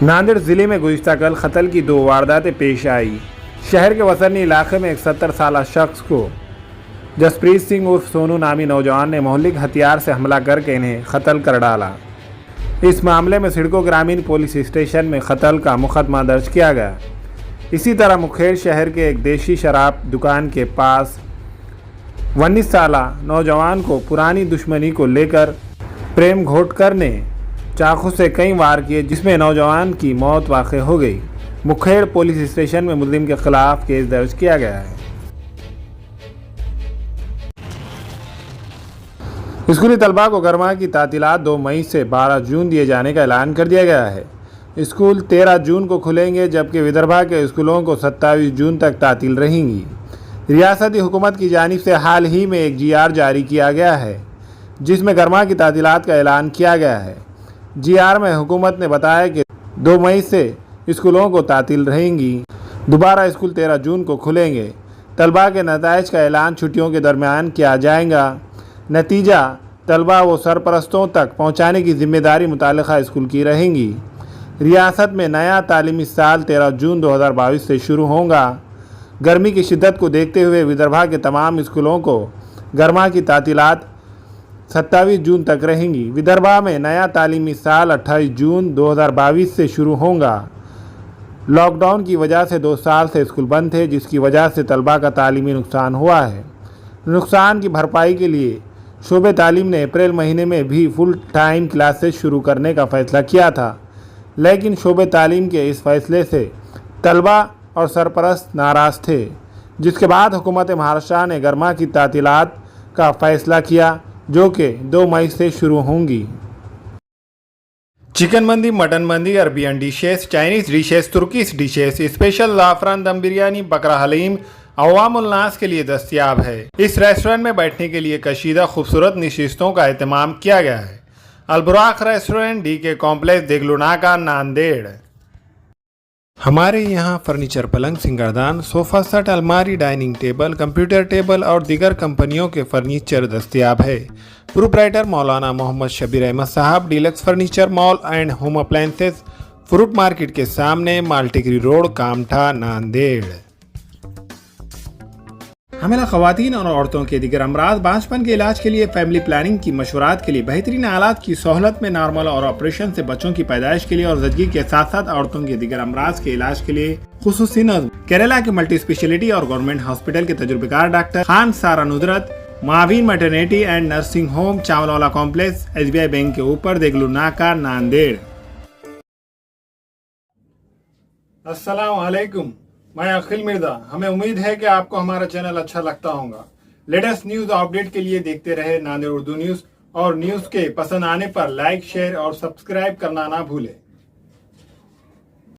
नांदेड़ ज़िले में गुज़िश्ता कल कत्ल की 2 वारदातें पेश आई। शहर के वसरनी इलाके में एक 70 साल शख्स को जसप्रीत सिंह उर्फ सोनू नामी नौजवान ने मोहल्लिक हथियार से हमला करके इन्हें कत्ल कर डाला। इस मामले में सिडको ग्रामीण पुलिस स्टेशन में कत्ल का मुकदमा दर्ज किया गया। इसी तरह मुखेड़ शहर के एक देशी शराब दुकान के पास 19 साल नौजवान को पुरानी दुश्मनी को लेकर प्रेम घोटकर ने चाकू से कई वार किए, जिसमें नौजवान की मौत वाक़ हो गई। मुखेड़ पुलिस स्टेशन में मुलजिम के खिलाफ केस दर्ज किया गया है। स्कूली तलबा को गर्मा की तातीलात 2 मई से 12 जून दिए जाने का ऐलान कर दिया गया है। स्कूल 13 जून को खुलेंगे, जबकि विदर्भा के स्कूलों को 27 जून तक तातील रहेंगी। रियासती हुकूमत की जानिब से हाल ही में एक GR जारी किया गया है, जिसमें गर्मा की तातीलात का ऐलान किया गया है। GR में हुकूमत ने बताया कि 2 मई से स्कूलों को तातील रहेंगी। दोबारा स्कूल 13 जून को खुलेंगे। तलबा के नताइज का ऐलान छुट्टियों के दरमियान किया जाएगा। नतीजा तलबा व सरपरस्तों तक पहुंचाने की जिम्मेदारी मुताल्लिका स्कूल की रहेंगी। रियासत में नया तालीमी साल 13 जून 2022 से शुरू होगा। गर्मी की शिद्दत को देखते हुए विदर्भा के तमाम स्कूलों को गर्मा की तातीलात 27 जून तक रहेंगी। विदर्भा में नया तालीमी साल 28 जून 2022 से शुरू होगा। लॉकडाउन की वजह से 2 साल से स्कूल बंद थे, जिसकी वजह से तलबा का तालीमी नुकसान हुआ है। नुकसान की भरपाई के लिए शोबे तालीम ने अप्रैल महीने में भी फुल टाइम क्लासेस शुरू करने का फ़ैसला किया था, लेकिन शोबे तालीम के इस फैसले से तलबा और सरपरस्त नाराज़ थे, जिसके बाद हुकूमत महाराष्ट्र ने गर्मा की तातीलात का फ़ैसला किया, जो कि 2 मई से शुरू होंगी। चिकन मंदी, मटन मंदी, Arabian dishes, Chinese dishes, Turkish dishes, special ज़ाफ़रान दम बिरयानी, बकरा हलीम अवामुल नास के लिए दस्तयाब है। इस रेस्टोरेंट में बैठने के लिए कशीदा खूबसूरत नशिस्तों का एहतमाम किया गया है। Alburaq restaurant, DK complex, Deglunaka, Nanded. हमारे यहाँ फर्नीचर, पलंग, सिंगारदान, सोफ़ा सेट, अलमारी, डाइनिंग टेबल, कंप्यूटर टेबल और दीगर कंपनियों के फर्नीचर दस्तयाब है। प्रोप्राइटर मौलाना मोहम्मद शबीर अहमद साहब, deluxe furniture mall and home appliances, fruit market के सामने, माल्टिकरी रोड, कामठा, नांदेड़। हमें ख़वातीन और औरतों के दीगर अमराज, बांझपन के इलाज के लिए, फैमिली प्लानिंग की मशवरात के लिए, बेहतरीन आलात की सहूलत में, नॉर्मल और ऑपरेशन से बच्चों की पैदाइश के लिए और ज़चगी के साथ साथ औरतों के दीगर अमराज के इलाज के लिए खुसूसी नज़्म केरला के मल्टी स्पेशलिटी और गवर्नमेंट हॉस्पिटल के तजुर्बेकार डॉक्टर खान सारा नुदरत, मावीन maternity and nursing home, Chawalwala complex, SBI bank के ऊपर, देगलुनाका, नांदेड़। अस्सलाम वालेकुम, मैं अखिल मिर्जा। हमें उम्मीद है कि आपको हमारा चैनल अच्छा लगता होगा। लेटेस्ट न्यूज अपडेट के लिए देखते रहे नांदेड़ उर्दू न्यूज, और न्यूज के पसंद आने पर लाइक, शेयर और सब्सक्राइब करना ना भूलें।